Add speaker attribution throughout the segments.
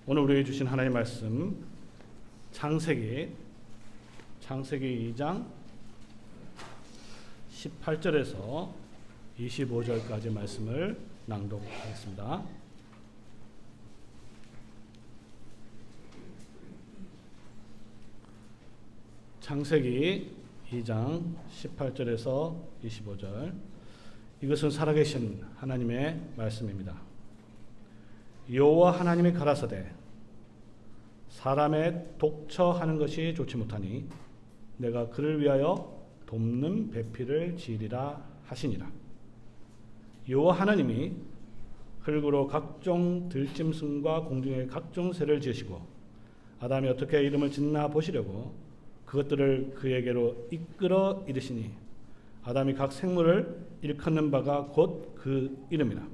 Speaker 1: 오늘 우리에게 주신 하나님의 말씀 창세기 2장 18절에서 25절까지 말씀을 낭독하겠습니다. 창세기 2장 18절에서 25절. 이것은 살아계신 하나님의 말씀입니다. 여호와 하나님이 가라사대 사람의 독처하는 것이 좋지 못하니 내가 그를 위하여 돕는 배필을 지으리라 하시니라. 여호와 하나님이 흙으로 각종 들짐승과 공중의 각종 새를 지으시고 아담이 어떻게 이름을 짓나 보시려고 그것들을 그에게로 이끌어 이르시니 아담이 각 생물을 일컫는 바가 곧 그 이름이라.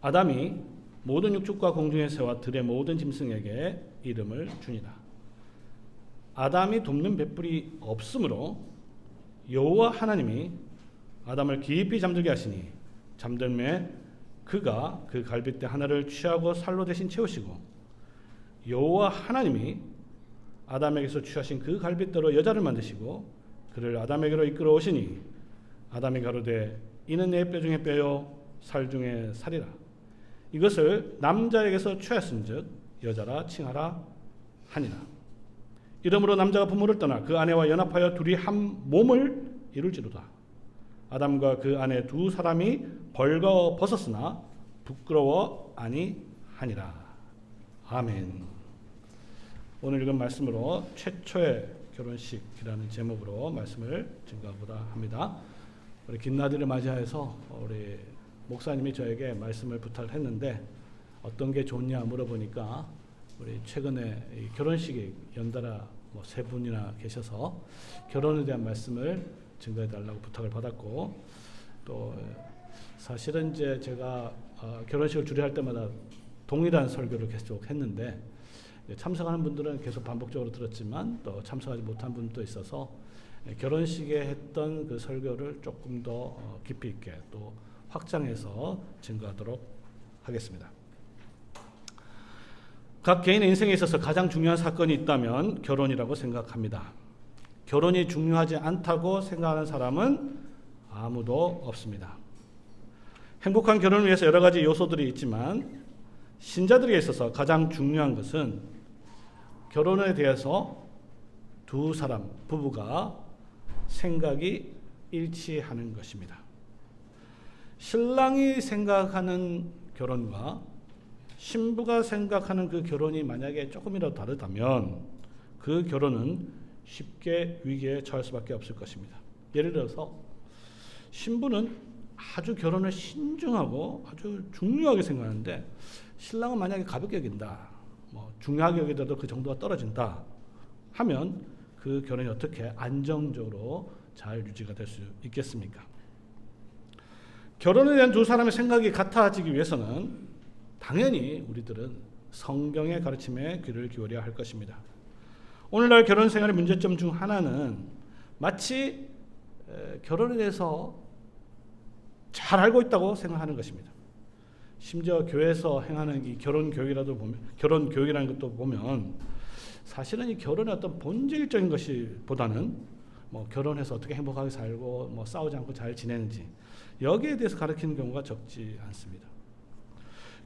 Speaker 1: 아담이 모든 육축과 공중의 새와 들의 모든 짐승에게 이름을 주니라. 아담이 돕는 배뿔이 없으므로 여호와 하나님이 아담을 깊이 잠들게 하시니 잠들매 그가 그 갈빗대 하나를 취하고 살로 대신 채우시고 여호와 하나님이 아담에게서 취하신 그 갈빗대로 여자를 만드시고 그를 아담에게로 이끌어 오시니 아담이 가로되 이는 내 뼈 중에 뼈요 살 중에 살이라. 이것을 남자에게서 취하였은즉 여자라 칭하라 하니라. 이러므로 남자가 부모를 떠나 그 아내와 연합하여 둘이 한 몸을 이룰지로다. 아담과 그 아내 두 사람이 벌거 벗었으나 부끄러워 아니하니라. 아멘. 오늘 읽은 말씀으로 최초의 결혼식이라는 제목으로 말씀을 증거하고자 합니다. 우리 김나들을 맞이해서 우리 목사님이 저에게 말씀을 부탁을 했는데 어떤 게 좋냐 물어보니까 우리 최근에 결혼식이 연달아 세 분이나 계셔서 결혼에 대한 말씀을 증거해 달라고 부탁을 받았고, 또 사실은 이제 제가 결혼식을 주례할 때마다 동일한 설교를 계속 했는데 참석하는 분들은 계속 반복적으로 들었지만 또 참석하지 못한 분도 있어서 결혼식에 했던 그 설교를 조금 더 깊이 있게 또 확장해서 증거하도록 하겠습니다. 각 개인의 인생에 있어서 가장 중요한 사건이 있다면 결혼이라고 생각합니다. 결혼이 중요하지 않다고 생각하는 사람은 아무도 없습니다. 행복한 결혼을 위해서 여러 가지 요소들이 있지만 신자들에게 있어서 가장 중요한 것은 결혼에 대해서 두 사람, 부부가 생각이 일치하는 것입니다. 신랑이 생각하는 결혼과 신부가 생각하는 그 결혼이 만약에 조금이라도 다르다면 그 결혼은 쉽게 위기에 처할 수밖에 없을 것입니다. 예를 들어서 신부는 아주 결혼을 신중하고 아주 중요하게 생각하는데 신랑은 만약에 가볍게 여긴다, 중요하게 여기더라도 그 정도가 떨어진다 하면 그 결혼이 어떻게 안정적으로 잘 유지가 될 수 있겠습니까? 결혼에 대한 두 사람의 생각이 같아지기 위해서는 당연히 우리들은 성경의 가르침에 귀를 기울여야 할 것입니다. 오늘날 결혼 생활의 문제점 중 하나는 마치 결혼에 대해서 잘 알고 있다고 생각하는 것입니다. 심지어 교회에서 행하는 이 결혼 교육이라도 보면, 결혼 교육이라는 것도 보면 사실은 이 결혼의 어떤 본질적인 것보다는 결혼해서 어떻게 행복하게 살고 싸우지 않고 잘 지내는지 여기에 대해서 가르치는 경우가 적지 않습니다.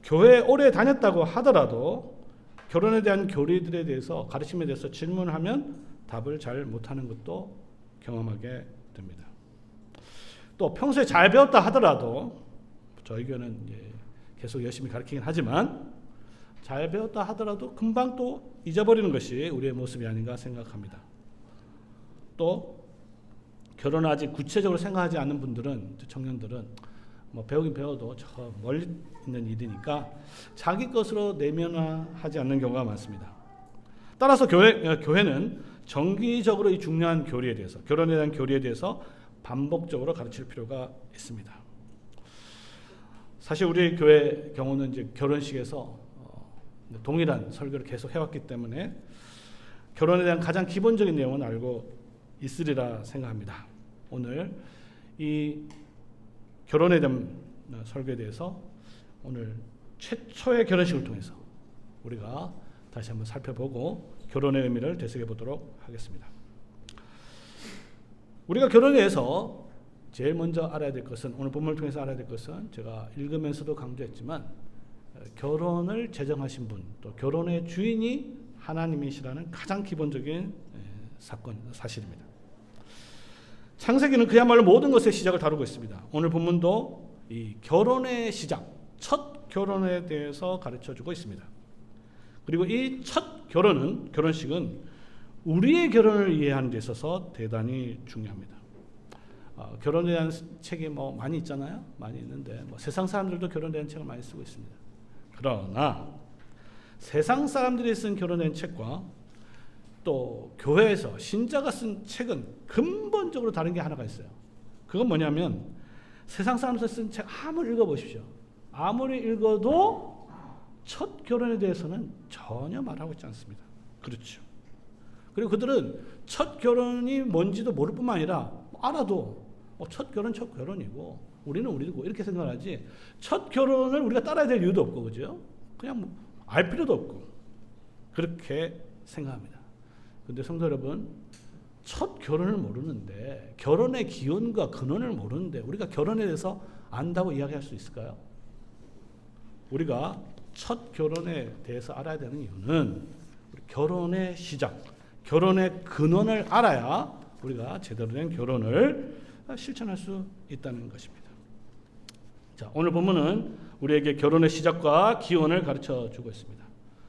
Speaker 1: 교회에 오래 다녔다고 하더라도 결혼에 대한 교리들에 대해서 가르침에 대해서 질문하면 답을 잘 못하는 것도 경험하게 됩니다. 또 평소에 잘 배웠다 하더라도 저희 교회는 계속 열심히 가르치긴 하지만 잘 배웠다 하더라도 금방 또 잊어버리는 것이 우리의 모습이 아닌가 생각합니다. 또 결혼을 아직 구체적으로 생각하지 않는 분들은, 청년들은 배우긴 배워도 저 멀리 있는 일이니까 자기 것으로 내면화하지 않는 경우가 많습니다. 따라서 교회는 정기적으로 이 중요한 교리에 대해서, 결혼에 대한 교리에 대해서 반복적으로 가르칠 필요가 있습니다. 사실 우리 교회 경우는 이제 결혼식에서 동일한 설교를 계속 해왔기 때문에 결혼에 대한 가장 기본적인 내용은 알고 있으리라 생각합니다. 오늘 이 결혼에 대한 설교에 대해서 오늘 최초의 결혼식을 통해서 우리가 다시 한번 살펴보고 결혼의 의미를 되새겨 보도록 하겠습니다. 우리가 결혼에 대해서 제일 먼저 알아야 될 것은, 오늘 본문을 통해서 알아야 될 것은, 제가 읽으면서도 강조했지만 결혼을 제정하신 분, 또 결혼의 주인이 하나님이시라는 가장 기본적인 사실입니다. 창세기는 그야말로 모든 것의 시작을 다루고 있습니다. 오늘 본문도 이 결혼의 시작, 첫 결혼에 대해서 가르쳐주고 있습니다. 그리고 이 첫 결혼식은 우리의 결혼을 이해하는 데 있어서 대단히 중요합니다. 결혼에 대한 책이 많이 있잖아요. 많이 있는데 세상 사람들도 결혼에 대한 책을 많이 쓰고 있습니다. 그러나 세상 사람들이 쓴 결혼에 대한 책과 또 교회에서 신자가 쓴 책은 근본적으로 다른 게 하나가 있어요. 그건 뭐냐면 세상 사람들이 쓴 책 아무리 읽어보십시오. 아무리 읽어도 첫 결혼에 대해서는 전혀 말하고 있지 않습니다. 그렇죠. 그리고 그들은 첫 결혼이 뭔지도 모를 뿐만 아니라 알아도 첫 결혼이고 우리는 우리고 이렇게 생각하지, 첫 결혼을 우리가 따라야 될 이유도 없고, 그죠? 그냥 알 필요도 없고 그렇게 생각합니다. 근데 성도 여러분, 첫 결혼을 모르는데, 결혼의 기원과 근원을 모르는데 우리가 결혼에 대해서 안다고 이야기할 수 있을까요? 우리가 첫 결혼에 대해서 알아야 되는 이유는 결혼의 시작, 결혼의 근원을 알아야 우리가 제대로 된 결혼을 실천할 수 있다는 것입니다. 자, 오늘 본문은 우리에게 결혼의 시작과 기원을 가르쳐 주고 있습니다.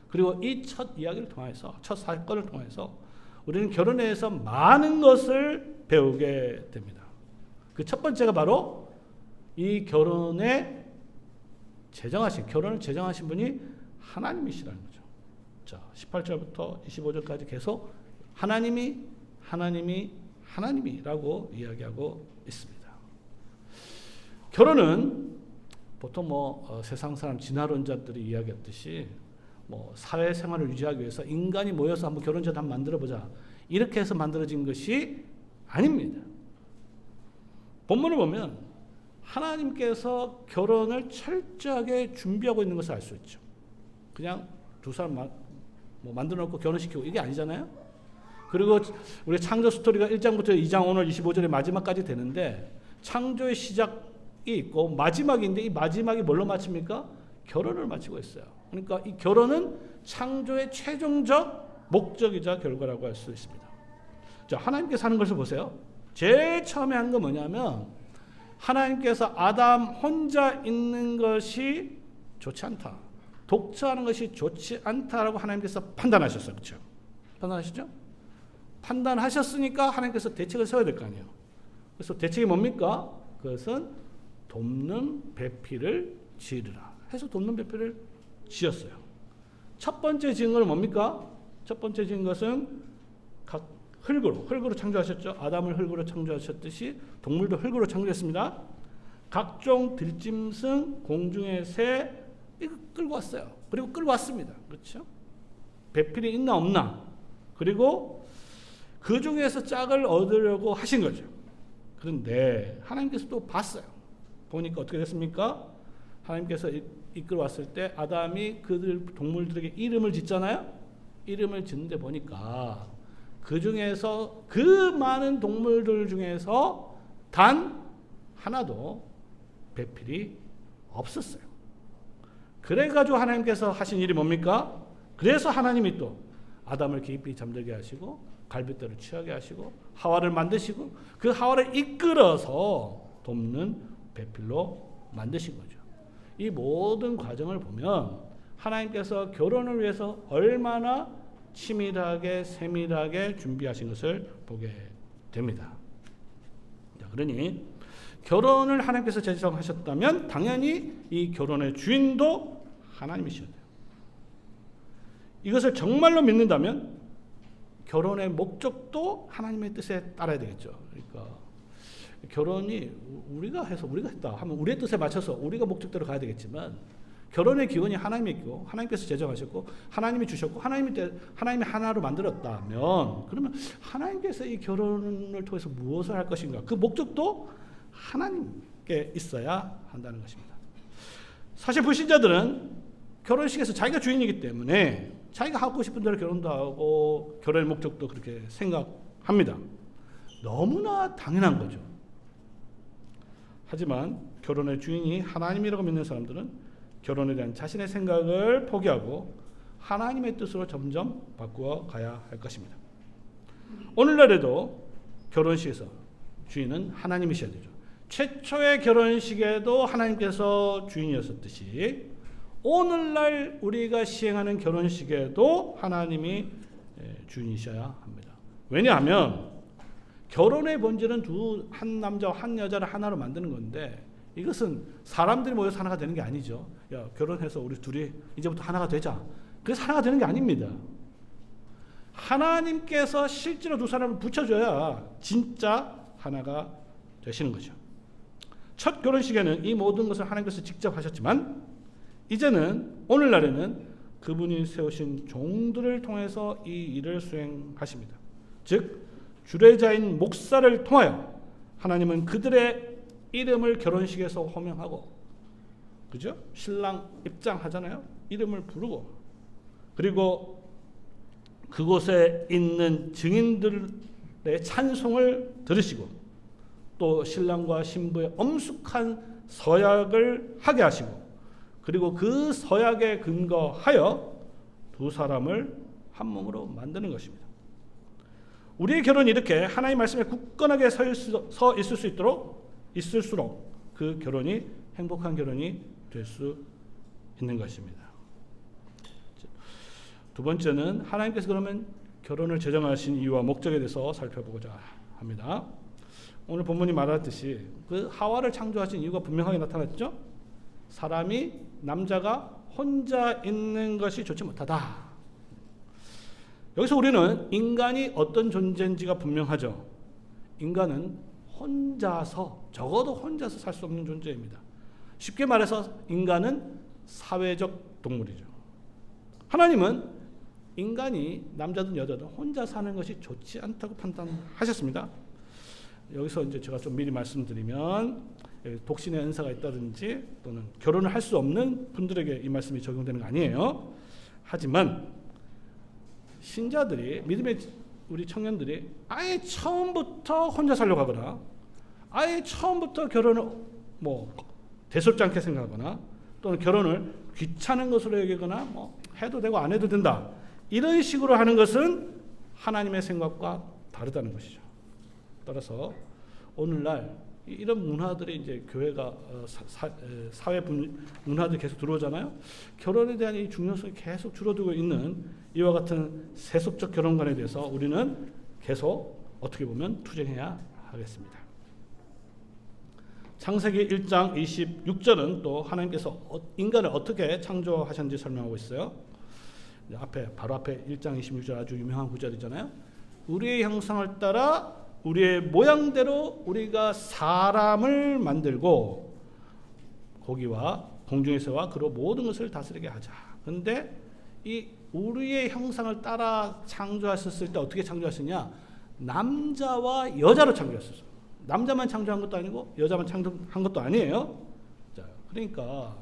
Speaker 1: 그리고 이 첫 이야기를 통해서, 첫 사건을 통해서 우리는 결혼에 대해서 많은 것을 배우게 됩니다. 그 첫 번째가 바로 이 결혼을 제정하신 분이 하나님이시라는 거죠. 자, 18절부터 25절까지 계속 하나님이라고 이야기하고 있습니다. 결혼은 보통 세상 사람 진화론자들이 이야기했듯이 사회생활을 유지하기 위해서 인간이 모여서 한번 결혼제도 한번 만들어보자, 이렇게 해서 만들어진 것이 아닙니다. 본문을 보면 하나님께서 결혼을 철저하게 준비하고 있는 것을 알 수 있죠. 그냥 두 사람 만들어 놓고 결혼시키고 이게 아니잖아요. 그리고 우리 창조 스토리가 1장부터 2장 오늘 25절의 마지막까지 되는데, 창조의 시작이 있고 마지막인데 이 마지막이 뭘로 마칩니까? 결혼을 마치고 있어요. 그러니까 이 결혼은 창조의 최종적 목적이자 결과라고 할 수 있습니다. 자, 하나님께서 하는 것을 보세요. 제일 처음에 한 건 뭐냐면, 하나님께서 아담 혼자 있는 것이 좋지 않다, 독처하는 것이 좋지 않다라고 하나님께서 판단하셨어요. 그렇죠? 판단하시죠? 판단하셨으니까 하나님께서 대책을 세워야 될 거 아니에요. 그래서 대책이 뭡니까? 그것은 돕는 배필을 지으라 해서 돕는 배필을 지었어요. 첫 번째 지은 것은 뭡니까? 첫 번째 지은 것은 각 흙으로 창조하셨죠. 아담을 흙으로 창조하셨듯이 동물도 흙으로 창조했습니다. 각종 들짐승, 공중의 새 이거 끌고 왔어요. 그리고 끌고 왔습니다. 그렇죠? 배필이 있나 없나, 그리고 그 중에서 짝을 얻으려고 하신 거죠. 그런데 하나님께서 또 봤어요. 보니까 어떻게 됐습니까? 하나님께서 이끌어 왔을 때 아담이 그들 동물들에게 이름을 짓잖아요. 이름을 짓는데 보니까 그 중에서, 그 많은 동물들 중에서 단 하나도 배필이 없었어요. 그래가지고 하나님께서 하신 일이 뭡니까? 그래서 하나님이 또 아담을 깊이 잠들게 하시고 갈빗대를 취하게 하시고 하와를 만드시고 그 하와를 이끌어서 돕는 배필로 만드신 거죠. 이 모든 과정을 보면 하나님께서 결혼을 위해서 얼마나 치밀하게 세밀하게 준비하신 것을 보게 됩니다. 자, 그러니 결혼을 하나님께서 제정하셨다면 당연히 이 결혼의 주인도 하나님이셔야 돼요. 이것을 정말로 믿는다면 결혼의 목적도 하나님의 뜻에 따라야 되겠죠. 그러니까 결혼이 우리가 했다 하면 우리의 뜻에 맞춰서 우리가 목적대로 가야 되겠지만, 결혼의 기원이 하나님이고 하나님께서 제정하셨고 하나님이 주셨고 하나님이 하나로 만들었다면, 그러면 하나님께서 이 결혼을 통해서 무엇을 할 것인가, 그 목적도 하나님께 있어야 한다는 것입니다. 사실 불신자들은 결혼식에서 자기가 주인이기 때문에 자기가 하고 싶은 대로 결혼도 하고 결혼의 목적도 그렇게 생각합니다. 너무나 당연한 거죠. 하지만 결혼의 주인이 하나님이라고 믿는 사람들은 결혼에 대한 자신의 생각을 포기하고 하나님의 뜻으로 점점 바꾸어 가야 할 것입니다. 오늘날에도 결혼식에서 주인은 하나님이셔야 되죠. 최초의 결혼식에도 하나님께서 주인이었었듯이 오늘날 우리가 시행하는 결혼식에도 하나님이 주인이셔야 합니다. 왜냐하면 결혼의 본질은 한 남자와 한 여자를 하나로 만드는 건데 이것은 사람들이 모여서 하나가 되는 게 아니죠. 야, 결혼해서 우리 둘이 이제부터 하나가 되자. 그래서 하나가 되는 게 아닙니다. 하나님께서 실제로 두 사람을 붙여줘야 진짜 하나가 되시는 거죠. 첫 결혼식에는 이 모든 것을 하나님께서 직접 하셨지만 이제는 오늘날에는 그분이 세우신 종들을 통해서 이 일을 수행하십니다. 즉 주례자인 목사를 통하여 하나님은 그들의 이름을 결혼식에서 호명하고, 그죠? 신랑 입장하잖아요. 이름을 부르고, 그리고 그곳에 있는 증인들의 찬송을 들으시고, 또 신랑과 신부의 엄숙한 서약을 하게 하시고, 그리고 그 서약에 근거하여 두 사람을 한 몸으로 만드는 것입니다. 우리의 결혼이 이렇게 하나님의 말씀에 굳건하게 서 있을 수 있을수록 그 결혼이 행복한 결혼이 될 수 있는 것입니다. 두 번째는 하나님께서 그러면 결혼을 제정하신 이유와 목적에 대해서 살펴보고자 합니다. 오늘 본문이 말하듯이 그 하와를 창조하신 이유가 분명하게 나타났죠. 남자가 혼자 있는 것이 좋지 못하다. 여기서 우리는 인간이 어떤 존재인지가 분명하죠. 인간은 적어도 혼자서 살 수 없는 존재입니다. 쉽게 말해서 인간은 사회적 동물이죠. 하나님은 인간이 남자든 여자든 혼자 사는 것이 좋지 않다고 판단하셨습니다. 여기서 이제 제가 좀 미리 말씀드리면 독신의 은사가 있다든지 또는 결혼을 할 수 없는 분들에게 이 말씀이 적용되는 거 아니에요. 하지만 신자들이, 믿음의 우리 청년들이 아예 처음부터 혼자 살려고 하거나 아예 처음부터 결혼을 대수롭지 않게 생각하거나 또는 결혼을 귀찮은 것으로 여기거나 해도 되고 안 해도 된다, 이런 식으로 하는 것은 하나님의 생각과 다르다는 것이죠. 따라서 오늘날 이런 문화들이 이제 교회가 사회 문화들이 계속 들어오잖아요. 결혼에 대한 이 중요성이 계속 줄어들고 있는 이와 같은 세속적 결혼관에 대해서 우리는 계속 어떻게 보면 투쟁해야 하겠습니다. 창세기 1장 26절은 또 하나님께서 인간을 어떻게 창조하셨는지 설명하고 있어요. 바로 앞에 1장 26절 아주 유명한 구절이잖아요. 우리의 형상을 따라 우리의 모양대로 우리가 사람을 만들고 고기와 공중의 새와 그로 모든 것을 다스리게 하자. 그런데 이 우리의 형상을 따라 창조하셨을 때 어떻게 창조하셨냐? 남자와 여자로 창조하셨어요. 남자만 창조한 것도 아니고 여자만 창조한 것도 아니에요. 자, 그러니까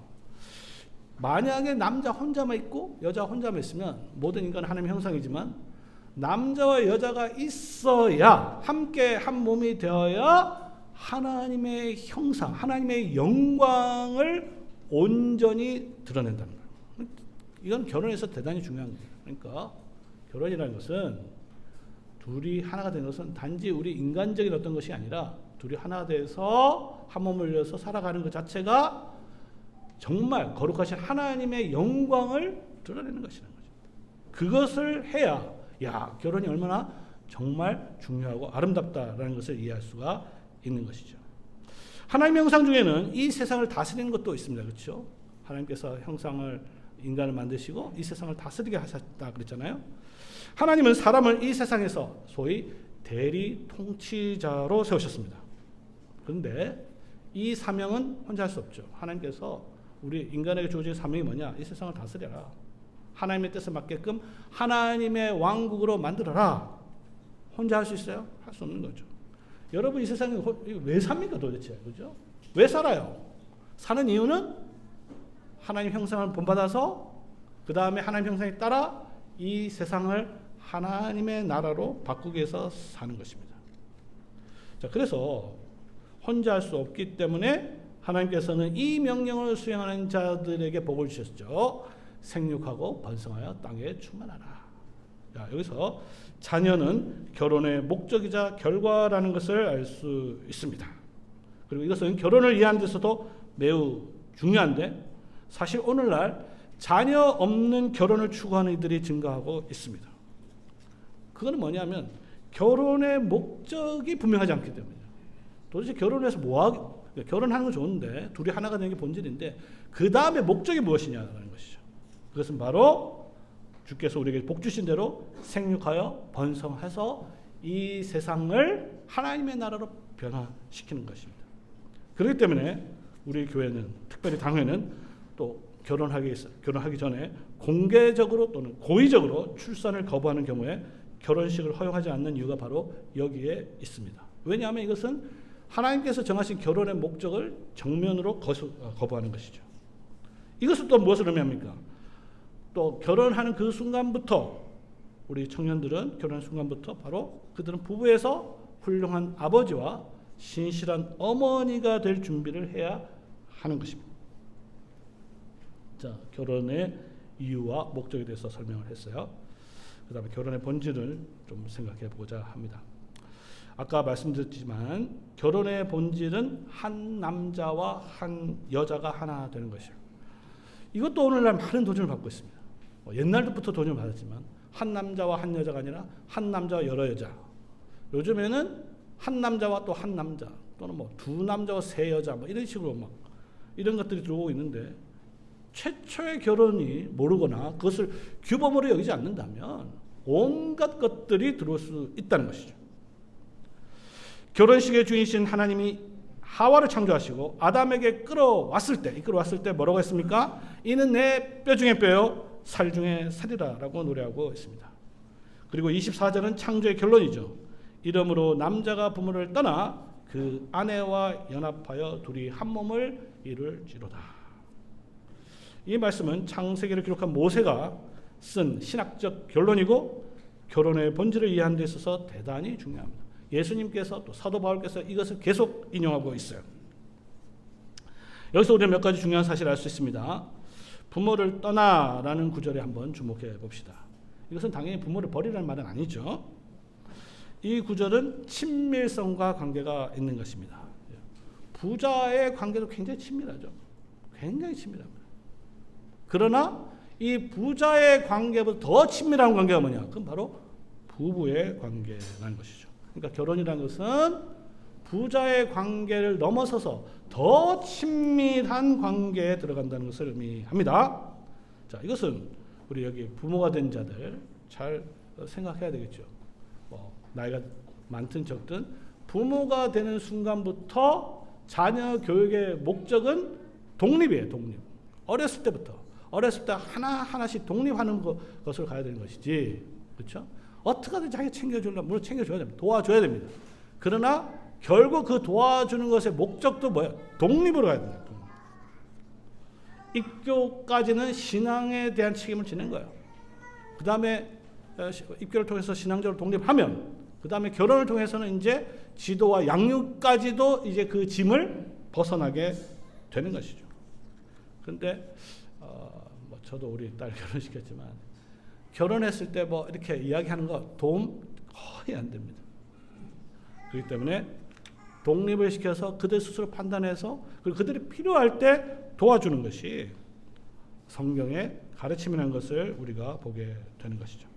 Speaker 1: 만약에 남자 혼자만 있고 여자 혼자만 있으면 모든 인간은 하나님의 형상이지만 남자와 여자가 있어야 함께 한 몸이 되어야 하나님의 형상, 하나님의 영광을 온전히 드러낸다는 거예요. 이건 결혼에서 대단히 중요한 거예요. 그러니까 결혼이라는 것은 둘이 하나가 되는 것은 단지 우리 인간적인 어떤 것이 아니라 둘이 하나가 돼서 한 몸을 이어서 살아가는 것 자체가 정말 거룩하신 하나님의 영광을 드러내는 것이라는 거죠. 그것을 해야 결혼이 얼마나 정말 중요하고 아름답다라는 것을 이해할 수가 있는 것이죠. 하나님의 형상 중에는 이 세상을 다스리는 것도 있습니다. 그렇죠? 하나님께서 인간을 만드시고 이 세상을 다스리게 하셨다 그랬잖아요. 하나님은 사람을 이 세상에서 소위 대리 통치자로 세우셨습니다. 그런데 이 사명은 혼자 할 수 없죠. 하나님께서 우리 인간에게 주어진 사명이 뭐냐? 이 세상을 다스려라. 하나님의 뜻에 맞게끔 하나님의 왕국으로 만들어라. 혼자 할 수 있어요? 할 수 없는 거죠. 여러분 이 세상에 왜 삽니까 도대체? 그죠? 왜 살아요? 사는 이유는 하나님 형상을 본받아서 그 다음에 하나님 형상에 따라 이 세상을 하나님의 나라로 바꾸기 위해서 사는 것입니다. 자, 그래서 혼자 할 수 없기 때문에 하나님께서는 이 명령을 수행하는 자들에게 복을 주셨죠. 생육하고 번성하여 땅에 충만하라. 자, 여기서 자녀는 결혼의 목적이자 결과라는 것을 알 수 있습니다. 그리고 이것은 결혼을 이해하는 데서도 매우 중요한데, 사실 오늘날 자녀 없는 결혼을 추구하는 이들이 증가하고 있습니다. 그건 뭐냐면 결혼의 목적이 분명하지 않기 때문이에요. 도대체 결혼해서 결혼하는 건 좋은데 둘이 하나가 되는 게 본질인데 그 다음에 목적이 무엇이냐는 것이죠. 그것은 바로 주께서 우리에게 복 주신 대로 생육하여 번성해서 이 세상을 하나님의 나라로 변화시키는 것입니다. 그렇기 때문에 우리 교회는, 특별히 당회는 또 결혼하기 전에 공개적으로 또는 고의적으로 출산을 거부하는 경우에 결혼식을 허용하지 않는 이유가 바로 여기에 있습니다. 왜냐하면 이것은 하나님께서 정하신 결혼의 목적을 정면으로 거부하는 것이죠. 이것은 또 무엇을 의미합니까? 또 결혼하는 그 순간부터, 우리 청년들은 결혼한 순간부터 바로 그들은 부부에서 훌륭한 아버지와 신실한 어머니가 될 준비를 해야 하는 것입니다. 자, 결혼의 이유와 목적에 대해서 설명을 했어요. 그 다음에 결혼의 본질을 좀 생각해 보고자 합니다. 아까 말씀드렸지만 결혼의 본질은 한 남자와 한 여자가 하나 되는 것이에요. 이것도 오늘날 많은 도전을 받고 있습니다. 옛날부터 도전을 받았지만 한 남자와 한 여자가 아니라 한 남자와 여러 여자. 요즘에는 한 남자와 또 한 남자, 또는 뭐 두 남자와 세 여자, 뭐 이런 식으로 막 이런 것들이 들어오고 있는데, 최초의 결혼이 모르거나 그것을 규범으로 여기지 않는다면 온갖 것들이 들어올 수 있다는 것이죠. 결혼식의 주인이신 하나님이 하와를 창조하시고 아담에게 이끌어왔을 때 뭐라고 했습니까? 이는 내 뼈 중에 뼈요 살 중에 살이라 라고 노래하고 있습니다. 그리고 24절은 창조의 결론이죠. 이러므로 남자가 부모를 떠나 그 아내와 연합하여 둘이 한 몸을 이룰지로다. 이 말씀은 창세기를 기록한 모세가 쓴 신학적 결론이고 결혼의 본질을 이해하는 데 있어서 대단히 중요합니다. 예수님께서 또 사도 바울께서 이것을 계속 인용하고 있어요. 여기서 우리는 몇 가지 중요한 사실을 알 수 있습니다. 부모를 떠나라는 구절에 한번 주목해 봅시다. 이것은 당연히 부모를 버리라는 말은 아니죠. 이 구절은 친밀성과 관계가 있는 것입니다. 부자의 관계도 굉장히 친밀하죠. 굉장히 친밀합니다. 그러나 이 부자의 관계보다 더 친밀한 관계가 뭐냐? 그건 바로 부부의 관계라는 것이죠. 그러니까 결혼이라는 것은 부자의 관계를 넘어서서 더 친밀한 관계에 들어간다는 것을 의미합니다. 자, 이것은 우리 여기 부모가 된 자들 잘 생각해야 되겠죠. 나이가 많든 적든 부모가 되는 순간부터 자녀 교육의 목적은 독립이에요. 독립. 어렸을 때 하나하나씩 독립하는 것을 가야 되는 것이지, 그렇죠? 어떻게든 자기 챙겨주려면 물론 챙겨줘야 됩니다. 도와줘야 됩니다. 그러나 결국 그 도와주는 것의 목적도 뭐예요? 독립으로 가야 됩니다. 입교까지는 신앙에 대한 책임을 지는 거예요. 그 다음에 입교를 통해서 신앙적으로 독립하면 그 다음에 결혼을 통해서는 이제 지도와 양육까지도 이제 그 짐을 벗어나게 되는 것이죠. 그런데 저도 우리 딸 결혼시켰지만 결혼했을 때 뭐 이렇게 이야기하는 거 도움 거의 안 됩니다. 그렇기 때문에 독립을 시켜서 그들 스스로 판단해서 그리고 그들이 필요할 때 도와주는 것이 성경의 가르침이라는 것을 우리가 보게 되는 것이죠.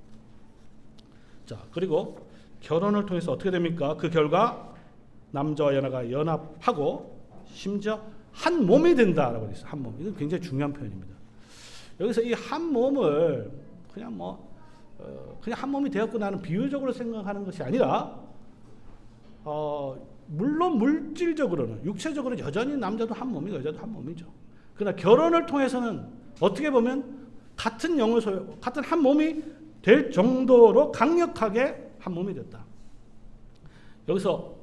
Speaker 1: 자, 그리고 결혼을 통해서 어떻게 됩니까? 그 결과 남자와 여자가 연합하고 심지어 한 몸이 된다라고 되어 있어요. 한 몸. 이건 굉장히 중요한 표현입니다. 여기서 이 한 몸을 그냥 그냥 한 몸이 되었구나는 비유적으로 생각하는 것이 아니라 물론 물질적으로는 육체적으로 여전히 남자도 한 몸이고 여자도 한 몸이죠. 그러나 결혼을 통해서는 어떻게 보면 같은 영을 같은 한 몸이 될 정도로 강력하게 한 몸이 됐다. 여기서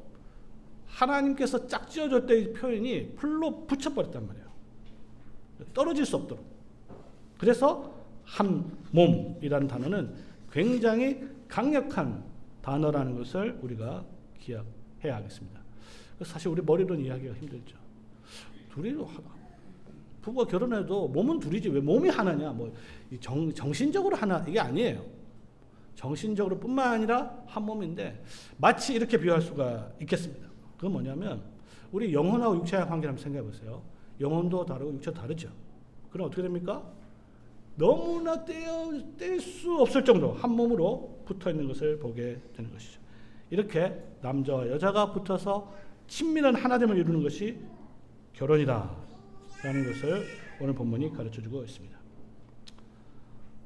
Speaker 1: 하나님께서 짝지어줄 때의 표현이 풀로 붙여버렸단 말이에요. 떨어질 수 없도록. 그래서 한 몸이라는 단어는 굉장히 강력한 단어라는 것을 우리가 기억해야 하겠습니다. 사실 우리 머리로는 이해하기가 힘들죠. 둘이 부부가 결혼해도 몸은 둘이지 왜 몸이 하나냐? 뭐 정신적으로 하나 이게 아니에요. 정신적으로 뿐만 아니라 한 몸인데 마치 이렇게 비유할 수가 있겠습니다. 그건 뭐냐면 우리 영혼하고 육체의 관계를 한번 생각해 보세요. 영혼도 다르고 육체도 다르죠. 그럼 어떻게 됩니까? 너무나 뗄 수 없을 정도 한 몸으로 붙어 있는 것을 보게 되는 것이죠. 이렇게 남자와 여자가 붙어서 친밀한 하나됨을 이루는 것이 결혼이다 라는 것을 오늘 본문이 가르쳐주고 있습니다.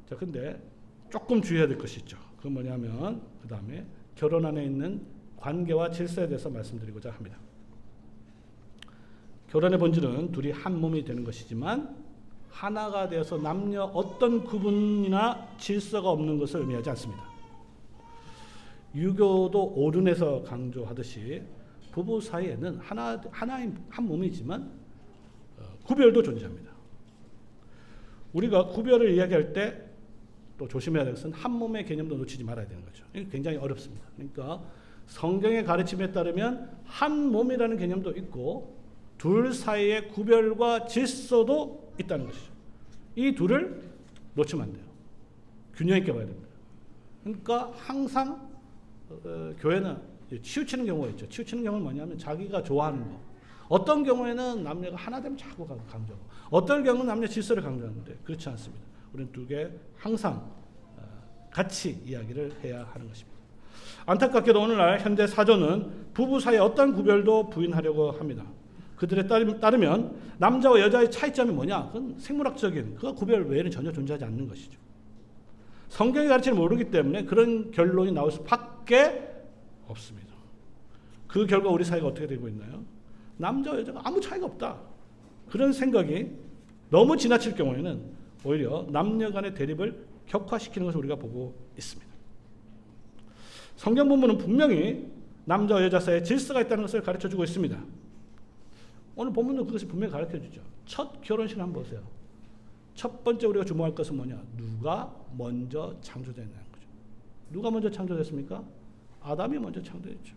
Speaker 1: 자, 근데 조금 주의해야 될 것이 있죠. 그건 뭐냐면 그 다음에 결혼 안에 있는 관계와 질서에 대해서 말씀드리고자 합니다. 결혼의 본질은 둘이 한 몸이 되는 것이지만 하나가 되어서 남녀 어떤 구분이나 질서가 없는 것을 의미하지 않습니다. 유교도 오륜에서 강조하듯이 부부 사이에는 하나인 한 몸이지만 구별도 존재합니다. 우리가 구별을 이야기할 때 또 조심해야 될 것은 한 몸의 개념도 놓치지 말아야 되는 거죠. 이게 굉장히 어렵습니다. 그러니까 성경의 가르침에 따르면 한 몸이라는 개념도 있고 둘 사이의 구별과 질서도 있다는 것이죠. 이 둘을 놓치면 안 돼요. 균형 있게 봐야 됩니다. 그러니까 항상 교회는 치우치는 경우가 있죠. 치우치는 경우는 뭐냐면 자기가 좋아하는 거. 어떤 경우에는 남녀가 하나 되면 자꾸 강조하고 어떤 경우는 남녀 질서를 강조하는데 그렇지 않습니다. 우리는 두 개 항상 같이 이야기를 해야 하는 것입니다. 안타깝게도 오늘날 현대 사조는 부부 사이의 어떤 구별도 부인하려고 합니다. 그들에 따르면 남자와 여자의 차이점이 뭐냐? 그건 생물학적인 그 구별 외에는 전혀 존재하지 않는 것이죠. 성경의 가르침을 모르기 때문에 그런 결론이 나올 수밖에 없습니다. 그 결과 우리 사이가 어떻게 되고 있나요? 남자와 여자가 아무 차이가 없다. 그런 생각이 너무 지나칠 경우에는 오히려 남녀 간의 대립을 격화시키는 것을 우리가 보고 있습니다. 성경 본문은 분명히 남자와 여자 사이에 질서가 있다는 것을 가르쳐주고 있습니다. 오늘 본문도 그것이 분명히 가르쳐주죠. 첫 결혼식 한번 보세요. 첫 번째 우리가 주목할 것은 뭐냐? 누가 먼저 창조됐냐는 거죠. 누가 먼저 창조됐습니까? 아담이 먼저 창조됐죠.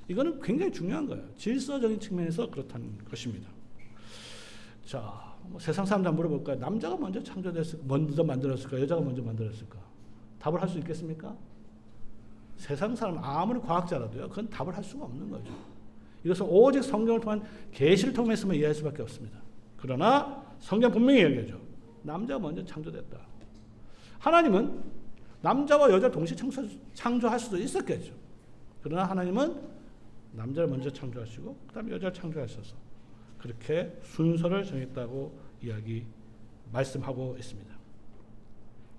Speaker 1: 이거는 굉장히 중요한 거예요. 질서적인 측면에서 그렇다는 것입니다. 자, 세상 사람들 한번 물어볼까요? 남자가 먼저 먼저 만들었을까? 여자가 먼저 만들었을까? 답을 할 수 있겠습니까? 세상 사람 아무리 과학자라도요, 그건 답을 할 수가 없는 거죠. 이것은 오직 성경을 통한 계시를 통해서만 이해할 수밖에 없습니다. 그러나 성경 분명히 얘기하죠. 남자가 먼저 창조됐다. 하나님은 남자와 여자를 동시에 창조할 수도 있었겠죠. 그러나 하나님은 남자를 먼저 창조하시고 그 다음에 여자를 창조하셔서 그렇게 순서를 정했다고 말씀하고 있습니다.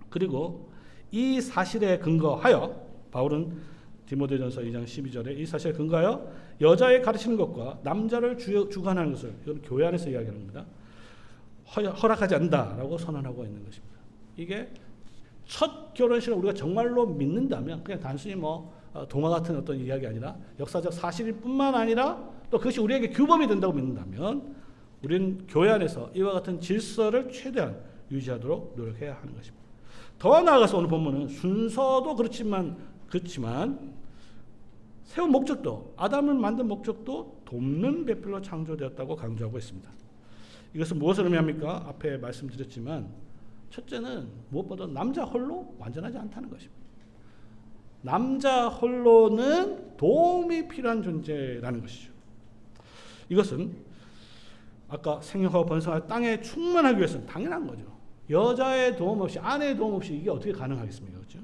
Speaker 1: 그리고 이 사실에 근거하여 바울은 디모데전서 2장 12절에 이 사실에 근거하여 여자의 가르치는 것과 남자를 주관하는 것을 이건 교회 안에서 이야기하는 겁니다. 허락하지 않는다라고 선언하고 있는 것입니다. 이게 첫 결혼식을 우리가 정말로 믿는다면 그냥 단순히 동화 같은 어떤 이야기 아니라 역사적 사실일 뿐만 아니라 또 그것이 우리에게 규범이 된다고 믿는다면 우리는 교회 안에서 이와 같은 질서를 최대한 유지하도록 노력해야 하는 것입니다. 더 나아가서 오늘 본문은 순서도 그렇지만 세운 목적도 아담을 만든 목적도 돕는 배필로 창조되었다고 강조하고 있습니다. 이것은 무엇을 의미합니까? 앞에 말씀드렸지만 첫째는 무엇보다 남자 홀로 완전하지 않다는 것입니다. 남자 홀로는 도움이 필요한 존재라는 것이죠. 이것은 아까 생육하고 번성할 땅에 충만하기 위해서는 당연한 거죠. 여자의 도움 없이 아내의 도움 없이 이게 어떻게 가능하겠습니까? 그렇죠?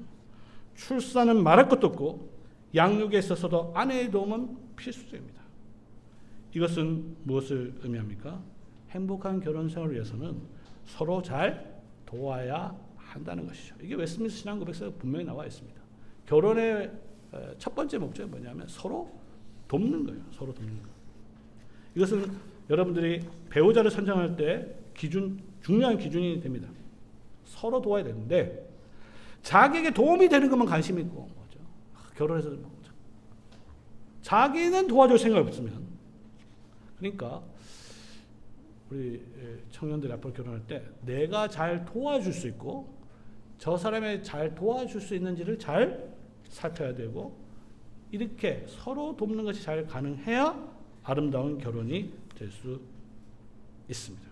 Speaker 1: 출산은 말할 것도 없고 양육에 있어서도 아내의 도움은 필수적입니다. 이것은 무엇을 의미합니까? 행복한 결혼 생활을 위해서는 서로 잘 도와야 한다는 것이죠. 이게 웨스트민스터 신앙 고백서에 분명히 나와 있습니다. 결혼의 첫 번째 목적이 뭐냐면 서로 돕는 거예요. 서로 돕는 거. 이것은 여러분들이 배우자를 선정할 때 중요한 기준이 됩니다. 서로 도와야 되는데 자기에게 도움이 되는 것만 관심 있고 결혼해서 자기는 도와줄 생각이 없으면 그러니까 우리 청년들이 앞으로 결혼할 때 내가 잘 도와줄 수 있고 저 사람이 잘 도와줄 수 있는지를 잘 살펴야 되고 이렇게 서로 돕는 것이 잘 가능해야 아름다운 결혼이 될 수 있습니다.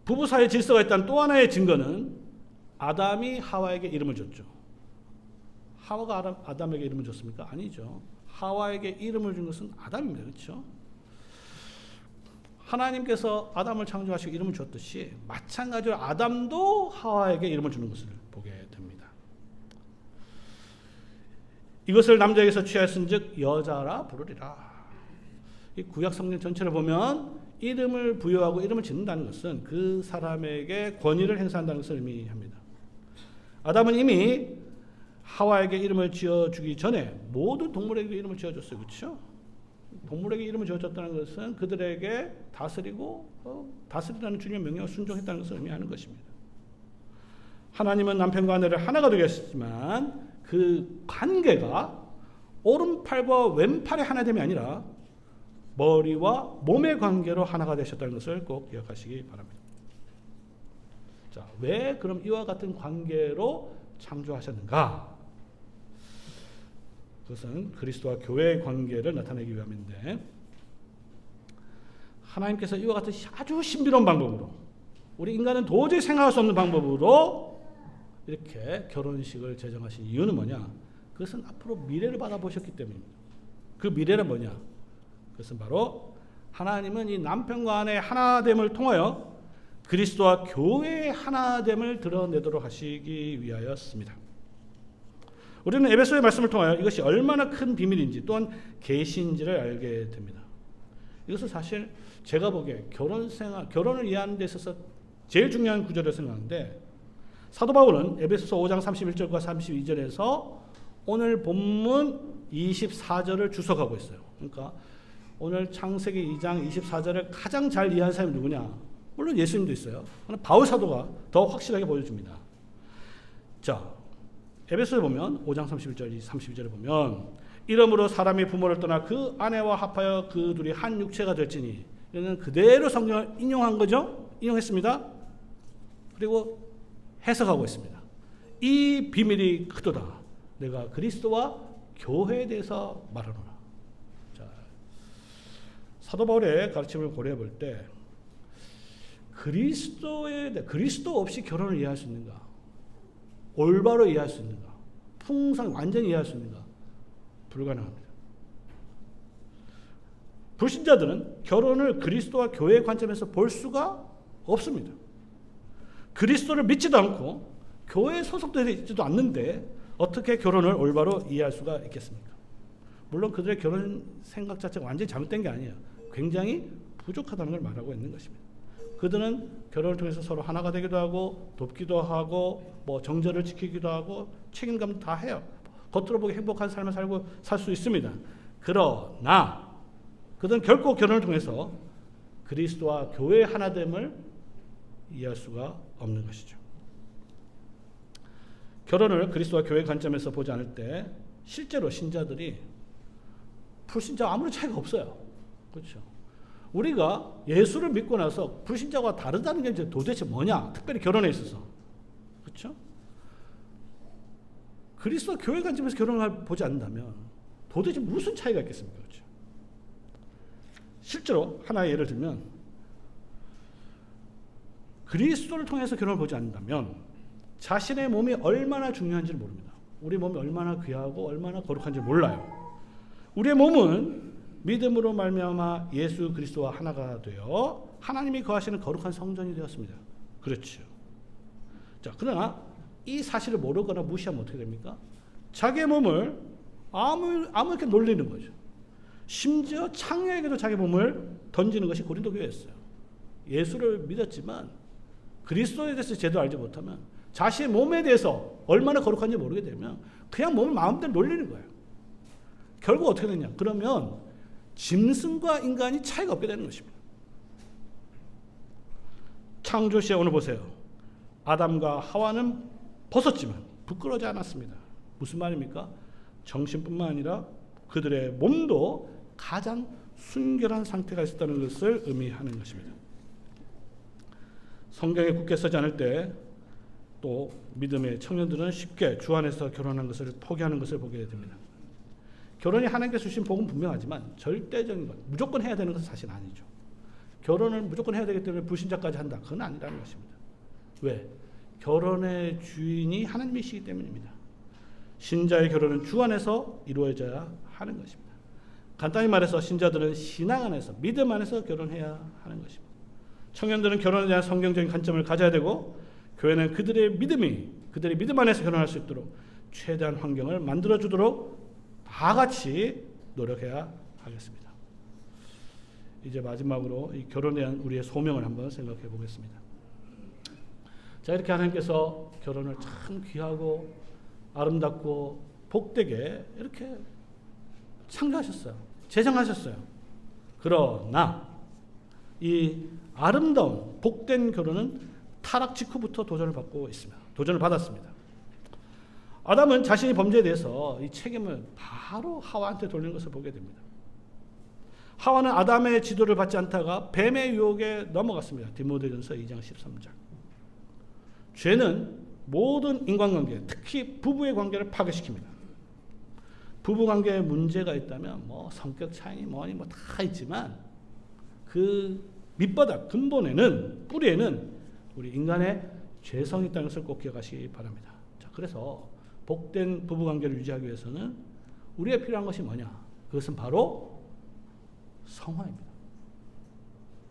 Speaker 1: 부부 사이에 질서가 있다는 또 하나의 증거는 아담이 하와에게 이름을 줬죠. 하와가 아담에게 이름을 줬습니까? 아니죠. 하와에게 이름을 준 것은 아담입니다. 그렇죠? 하나님께서 아담을 창조하시고 이름을 줬듯이 마찬가지로 아담도 하와에게 이름을 주는 것을 보게 됩니다. 이것을 남자에게서 취하였은즉 여자라 부르리라. 이 구약 성경 전체를 보면 이름을 부여하고 이름을 짓는다는 것은 그 사람에게 권위를 행사한다는 것을 의미합니다. 아담은 이미 하와에게 이름을 지어주기 전에 모든 동물에게 이름을 지어줬어요. 그렇죠? 동물에게 이름을 지어줬다는 것은 그들에게 다스리라는 주님의 명령을 순종했다는 것을 의미하는 것입니다. 하나님은 남편과 아내를 하나가 되게 하셨지만 그 관계가 오른팔과 왼팔의 하나됨이 아니라 머리와 몸의 관계로 하나가 되셨다는 것을 꼭 기억하시기 바랍니다. 자, 왜 그럼 이와 같은 관계로 창조하셨는가? 그것은 그리스도와 교회의 관계를 나타내기 위함인데 하나님께서 이와 같은 아주 신비로운 방법으로 우리 인간은 도저히 생각할 수 없는 방법으로 이렇게 결혼식을 제정하신 이유는 뭐냐? 그것은 앞으로 미래를 바라보셨기 때문입니다. 그 미래는 뭐냐? 그것은 바로 하나님은 이 남편과 아내의 하나됨을 통하여 그리스도와 교회의 하나됨을 드러내도록 하시기 위하였습니다. 우리는 에베소의 말씀을 통하여 이것이 얼마나 큰 비밀인지 또한 계시인지를 알게 됩니다. 이것은 사실 제가 보기에 결혼을 이해하는 데 있어서 제일 중요한 구절이라고 생각하는데 사도 바울은 에베소서 5장 31절과 32절에서 오늘 본문 24절을 주석하고 있어요. 그러니까 오늘 창세기 2장 24절을 가장 잘 이해한 사람이 누구냐? 물론 예수님도 있어요. 그러나 바울 사도가 더 확실하게 보여줍니다. 자, 에베소에 보면 5장 31절, 32절에 보면 이러므로 사람이 부모를 떠나 그 아내와 합하여 그 둘이 한 육체가 될지니 이는 그대로 성경을 인용한 거죠. 인용했습니다. 그리고 해석하고 있습니다. 이 비밀이 크도다. 내가 그리스도와 교회에 대해서 말하노라. 자, 사도 바울의 가르침을 고려해 볼 때 그리스도 없이 결혼을 이해할 수 있는가? 올바로 이해할 수 있는가? 완전히 이해할 수 있는가? 불가능합니다. 불신자들은 결혼을 그리스도와 교회의 관점에서 볼 수가 없습니다. 그리스도를 믿지도 않고 교회에 소속되어 있지도 않는데 어떻게 결혼을 올바로 이해할 수가 있겠습니까? 물론 그들의 결혼 생각 자체가 완전히 잘못된 게 아니에요. 굉장히 부족하다는 걸 말하고 있는 것입니다. 그들은 결혼을 통해서 서로 하나가 되기도 하고 돕기도 하고 정절을 지키기도 하고 책임감도 다 해요. 겉으로 보기 행복한 삶을 살 수 있습니다. 그러나 그들은 결코 결혼을 통해서 그리스도와 교회의 하나됨을 이해할 수가 없는 것이죠. 결혼을 그리스도와 교회의 관점에서 보지 않을 때 실제로 신자들이 불신자와 아무런 차이가 없어요. 그렇죠? 우리가 예수를 믿고 나서 불신자와 다르다는 게 이제 도대체 뭐냐? 특별히 결혼에 있어서. 그렇죠? 그리스도 교회 관점에서 결혼을 보지 않는다면 도대체 무슨 차이가 있겠습니까? 그렇죠? 실제로 하나의 예를 들면 그리스도를 통해서 결혼을 보지 않는다면 자신의 몸이 얼마나 중요한지를 모릅니다. 우리 몸이 얼마나 귀하고 얼마나 거룩한지 몰라요. 우리의 몸은 믿음으로 말미암아 예수 그리스도와 하나가 되어 하나님이 거하시는 거룩한 성전이 되었습니다. 그렇죠. 자, 그러나 이 사실을 모르거나 무시하면 어떻게 됩니까? 자기의 몸을 아무렇게 놀리는 거죠. 심지어 창녀에게도 자기 몸을 던지는 것이 고린도 교회였어요. 예수를 믿었지만 그리스도에 대해서 제대로 알지 못하면 자신의 몸에 대해서 얼마나 거룩한지 모르게 되면 그냥 몸을 마음대로 놀리는 거예요. 결국 어떻게 되냐? 그러면 짐승과 인간이 차이가 없게 되는 것입니다. 창조 시에 오늘 보세요. 아담과 하와는 벗었지만 부끄러워하지 않았습니다. 무슨 말입니까? 정신뿐만 아니라 그들의 몸도 가장 순결한 상태가 있었다는 것을 의미하는 것입니다. 성경에 굳게 서지 않을 때 또 믿음의 청년들은 쉽게 주 안에서 결혼한 것을 포기하는 것을 보게 됩니다. 결혼이 하나님께서 주신 복은 분명하지만 절대적인 것, 무조건 해야 되는 것은 사실 아니죠. 결혼을 무조건 해야 되기 때문에 불신자까지 한다. 그건 아니라는 것입니다. 왜? 결혼의 주인이 하나님이시기 때문입니다. 신자의 결혼은 주 안에서 이루어져야 하는 것입니다. 간단히 말해서 신자들은 신앙 안에서, 믿음 안에서 결혼해야 하는 것입니다. 청년들은 결혼에 대한 성경적인 관점을 가져야 되고, 교회는 그들의 믿음 안에서 결혼할 수 있도록 최대한 환경을 만들어주도록 다 같이 노력해야 하겠습니다. 이제 마지막으로 이 결혼에 대한 우리의 소명을 한번 생각해 보겠습니다. 자, 이렇게 하나님께서 결혼을 참 귀하고 아름답고 복되게 이렇게 창조하셨어요. 제정하셨어요. 그러나 이 아름다운 복된 결혼은 타락 직후부터 도전을 받고 있습니다. 도전을 받았습니다. 아담은 자신이 범죄에 대해서 이 책임을 바로 하와한테 돌리는 것을 보게 됩니다. 하와는 아담의 지도를 받지 않다가 뱀의 유혹에 넘어갔습니다. 디모데전서 2장 13절. 죄는 모든 인간관계, 특히 부부의 관계를 파괴시킵니다. 부부관계에 문제가 있다면 성격 차이 뭐니 다 있지만 그 밑바닥 근본에는, 뿌리에는 우리 인간의 죄성이 있다는 것을 꼭 기억하시기 바랍니다. 자, 그래서 복된 부부관계를 유지하기 위해서는 우리에 필요한 것이 뭐냐? 그것은 바로 성화입니다.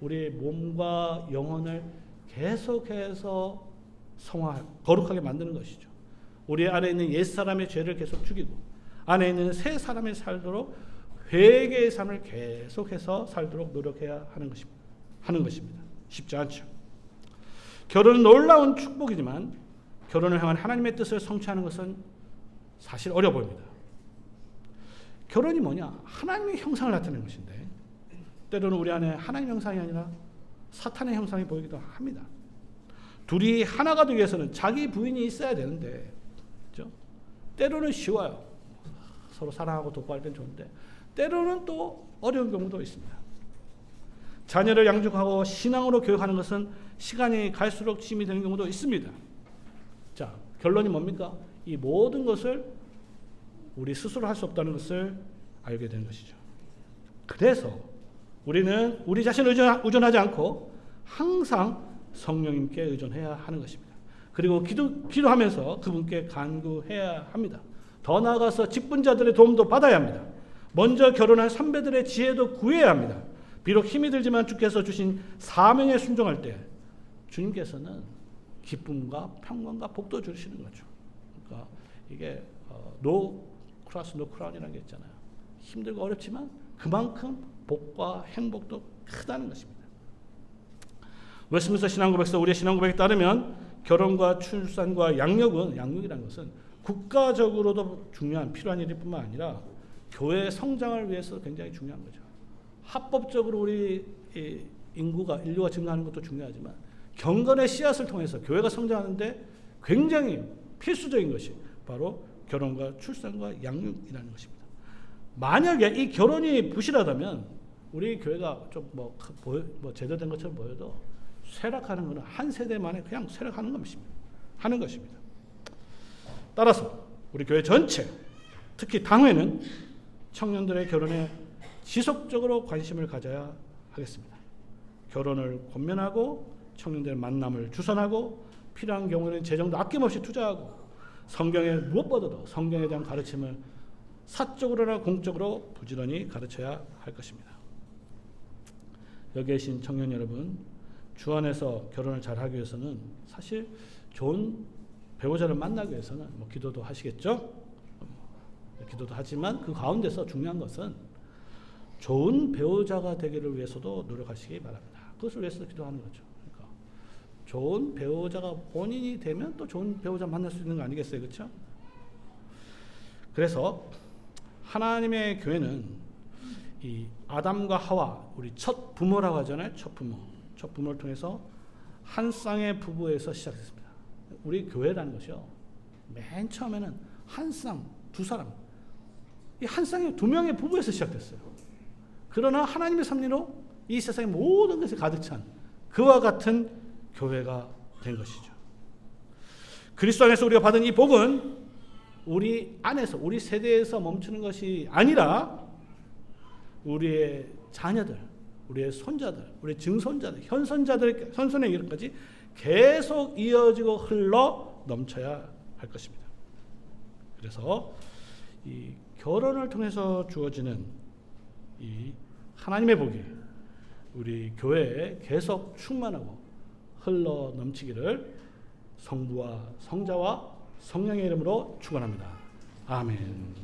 Speaker 1: 우리 몸과 영혼을 계속해서 거룩하게 만드는 것이죠. 우리 안에 있는 옛사람의 죄를 계속 죽이고 안에 있는 새 사람이 살도록 회개의 삶을 계속해서 살도록 노력해야 하는 것입니다. 쉽지 않죠. 결혼은 놀라운 축복이지만 결혼을 향한 하나님의 뜻을 성취하는 것은 사실 어려워 보입니다. 결혼이 뭐냐? 하나님의 형상을 나타내는 것인데 때로는 우리 안에 하나님의 형상이 아니라 사탄의 형상이 보이기도 합니다. 둘이 하나가 되기 위해서는 자기 부인이 있어야 되는데, 그렇죠? 때로는 쉬워요. 서로 사랑하고 돕고할 땐 좋은데 때로는 또 어려운 경우도 있습니다. 자녀를 양육하고 신앙으로 교육하는 것은 시간이 갈수록 짐이 되는 경우도 있습니다. 자, 결론이 뭡니까? 이 모든 것을 우리 스스로 할 수 없다는 것을 알게 되는 것이죠. 그래서 우리는 우리 자신을 의존하지 않고 항상 성령님께 의존해야 하는 것입니다. 그리고 기도하면서 그분께 간구해야 합니다. 더 나아가서 직분자들의 도움도 받아야 합니다. 먼저 결혼한 선배들의 지혜도 구해야 합니다. 비록 힘이 들지만 주께서 주신 사명에 순종할 때 주님께서는 기쁨과 평강과 복도 주시는 거죠. 그러니까 이게 노 크로스 노 크라운이라는 게 있잖아요. 힘들고 어렵지만 그만큼 복과 행복도 크다는 것입니다. 웨스민스터 신앙고백서 우리의 신앙고백에 따르면 결혼과 출산과 양육이라는 것은 국가적으로도 중요한 필요한 일일 뿐만 아니라 교회의 성장을 위해서 굉장히 중요한 거죠. 합법적으로 우리 인류가 증가하는 것도 중요하지만 경건의 씨앗을 통해서 교회가 성장하는데 굉장히 필수적인 것이 바로 결혼과 출산과 양육이라는 것입니다. 만약에 이 결혼이 부실하다면 우리 교회가 좀 제대로 된 것처럼 보여도 쇠락하는 것은 한 세대 만에 그냥 쇠락하는 것입니다. 따라서 우리 교회 전체, 특히 당회는 청년들의 결혼에 지속적으로 관심을 가져야 하겠습니다. 결혼을 권면하고 청년들의 만남을 주선하고 필요한 경우에는 재정도 아낌없이 투자하고 성경에 무엇보다도 성경에 대한 가르침을 사적으로나 공적으로 부지런히 가르쳐야 할 것입니다. 여기 계신 청년 여러분, 주 안에서 결혼을 잘하기 위해서는 사실 좋은 배우자를 만나기 위해서는 기도도 하시겠죠? 기도도 하지만 그 가운데서 중요한 것은 좋은 배우자가 되기를 위해서도 노력하시기 바랍니다. 그것을 위해서 기도하는 거죠. 그러니까 좋은 배우자가 본인이 되면 또 좋은 배우자 만날 수 있는 거 아니겠어요? 그렇죠? 그래서 하나님의 교회는 이 아담과 하와, 우리 첫 부모라고 하잖아요. 첫 부모를 통해서 한 쌍의 부부에서 시작했습니다. 우리 교회라는 것이요, 맨 처음에는 한 쌍, 두 사람, 이 한 쌍의 두 명의 부부에서 시작됐어요. 그러나 하나님의 섭리로 이 세상의 모든 것이 가득 찬 그와 같은 교회가 된 것이죠. 그리스도 안에서 우리가 받은 이 복은 우리 안에서, 우리 세대에서 멈추는 것이 아니라 우리의 자녀들, 우리의 손자들, 우리의 증손자들, 현손에 이르기까지 계속 이어지고 흘러 넘쳐야 할 것입니다. 그래서 이 결혼을 통해서 주어지는 이 하나님의 복이 우리 교회에 계속 충만하고 흘러 넘치기를 성부와 성자와 성령의 이름으로 축원합니다. 아멘.